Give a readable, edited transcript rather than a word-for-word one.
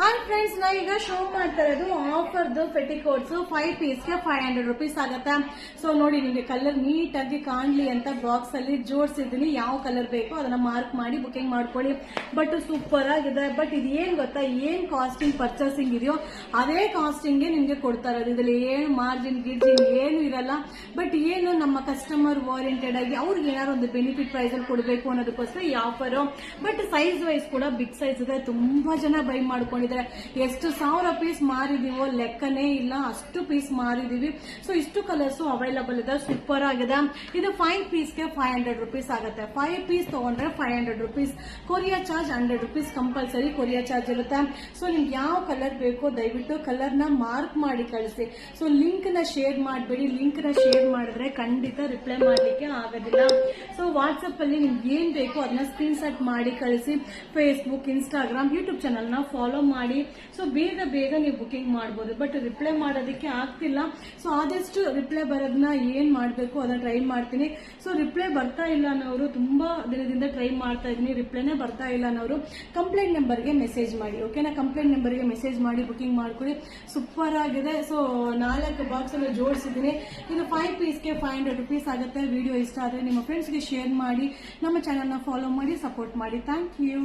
Hi friends, ನಾ ಈಗ show ಮಾಡ್ತಾ ಇರೋದು ಆಫರ್ದು ಪೆಟಿಕೋಟ್ಸ್ 5 ಪೀಸ್ಗೆ 500 ರೂಪೀಸ್ ಆಗುತ್ತೆ. ಸೊ ನೋಡಿ, ನಿಮಗೆ ಕಲರ್ ನೀಟ್ ಆಗಿ ಕಾಣ್ಲಿ ಅಂತ ಬಾಕ್ಸ್ ಅಲ್ಲಿ ಜೋಡಿಸಿದೀನಿ. ಯಾವ ಕಲರ್ ಬೇಕೋ ಅದನ್ನ ಮಾರ್ಕ್ ಮಾಡಿ ಬುಕಿಂಗ್ ಮಾಡ್ಕೊಳ್ಳಿ. ಬಟ್ ಸೂಪರ್ ಆಗಿದೆ. ಬಟ್ ಇದು ಏನ್ ಗೊತ್ತಾ, ಏನ್ ಕಾಸ್ಟಿಂಗ್ ಪರ್ಚೇಸಿಂಗ್ ಇದೆಯೋ ಅದೇ ಕಾಸ್ಟಿಂಗ್ ನಿಮ್ಗೆ ಕೊಡ್ತಾ ಇರೋದು. ಇದ್ರಲ್ಲಿ ಏನು ಮಾರ್ಜಿನ್ ಗಿರ್ಜಿನ್ ಏನು ಇರಲ್ಲ. ಬಟ್ ಏನು ನಮ್ಮ ಕಸ್ಟಮರ್ ಓರಿಯೆಂಟೆಡ್ ಆಗಿ ಅವ್ರಿಗೆ ಏನಾದ್ರು ಒಂದು ಬೆನಿಫಿಟ್ ಪ್ರೈಸ್ ಅಲ್ಲಿ ಕೊಡಬೇಕು ಅನ್ನೋದಕ್ಕೋಸ್ಕರ ಈ ಆಫರ್. ಬಟ್ ಸೈಜ್ ವೈಸ್ ಕೂಡ ಬಿಗ್ ಸೈಜ್ ಇದೆ. ತುಂಬಾ ಜನ ಬೈ ಮಾಡ್ಕೊಂಡಿದ್ದಾರೆ. ಎಷ್ಟು 1000 ಪೀಸ್ ಮಾರಿದೀವೋ ಲೆಕ್ಕನೇ ಇಲ್ಲ, ಅಷ್ಟು ಪೀಸ್ ಮಾರಿದೀವಿ. ಸೊ ಇಷ್ಟು ಕಲರ್ಸ್ ಅವೈಲಬಲ್ ಇದೆ. ಸೂಪರ್ ಆಗಿದೆ. ಇದು 5 ಪೀಸ್ಗೆ 500 ರೂಪೀಸ್ ಆಗುತ್ತೆ. 5 ಪೀಸ್ ತಗೊಂಡ್ರೆ 500 rupees. Courier charge 100 rupees compulsory courier charge ಇರುತ್ತೆ. ಸೊ ನಿಮ್ಗೆ ಯಾವ ಕಲರ್ ಬೇಕೋ ದಯವಿಟ್ಟು ಕಲರ್ ನ ಮಾರ್ಕ್ ಮಾಡಿ ಕಳಿಸಿ. ಸೊ ಲಿಂಕ್ ನ ಶೇರ್ ಮಾಡಬೇಡಿ. ಲಿಂಕ್ ನ ಶೇರ್ ಮಾಡಿದ್ರೆ ಖಂಡಿತ ರಿಪ್ಲೈ ಮಾಡ್ಲಿಕ್ಕೆ ಆಗೋದಿಲ್ಲ. ಸೊ ವಾಟ್ಸ್ಆಪ್ ಅಲ್ಲಿ ನಿಮ್ಗೆ ಏನ್ ಬೇಕೋ ಅದನ್ನ ಸ್ಕ್ರೀನ್ ಶಾಟ್ ಮಾಡಿ ಕಳಿಸಿ. ಫೇಸ್ಬುಕ್, ಇನ್ಸ್ಟಾಗ್ರಾಮ್, ಯೂಟ್ಯೂಬ್ ಚಾನಲ್ ನ ಫಾಲೋ ಮಾಡಿ. ಸೊ ಬೇಗ ನೀವು ಬುಕಿಂಗ್ ಮಾಡಬಹುದು. ಬಟ್ ರಿಪ್ಲೈ ಮಾಡೋದಕ್ಕೆ ಆಗ್ತಿಲ್ಲ. ಸೊ ಆದಷ್ಟು ರಿಪ್ಲೈ ಬರೋದನ್ನ ಏನ್ ಮಾಡಬೇಕು ಅದನ್ನ ಟ್ರೈ ಮಾಡ್ತೀನಿ. ಸೊ ರಿಪ್ಲೈ ಬರ್ತಾ ಇಲ್ಲ ಅನ್ನೋರು, ತುಂಬಾ ದಿನದಿಂದ ಟ್ರೈ ಮಾಡ್ತಾ ಇದೀನಿ, ರಿಪ್ಲೈನೇ ಬರ್ತಾ ಇಲ್ಲ ಅನ್ನೋರು ಕಂಪ್ಲೇಂಟ್ ನಂಬರ್ಗೆ ಮೆಸೇಜ್ ಮಾಡಿ. ಓಕೆನಾ? ಕಂಪ್ಲೇಂಟ್ ನಂಬರ್ಗೆ ಮೆಸೇಜ್ ಮಾಡಿ ಬುಕಿಂಗ್ ಮಾಡ್ಕೊಳ್ಳಿ. ಸೂಪರ್ ಆಗಿದೆ. ಸೊ 4 ಬಾಕ್ಸ್ ಅನ್ನು ಜೋಡಿಸಿದ್ದೀನಿ. ಇದು 5 ಪೀಸ್ಗೆ 500 ರೂಪೀಸ್ ಆಗುತ್ತೆ. ವಿಡಿಯೋ ಇಷ್ಟ ಆದರೆ ನಿಮ್ಮ ಫ್ರೆಂಡ್ಸ್ಗೆ ಶೇರ್ ಮಾಡಿ, ನಮ್ಮ ಚಾನಲ್ನ ಫಾಲೋ ಮಾಡಿ, ಸಪೋರ್ಟ್ ಮಾಡಿ. Thank you.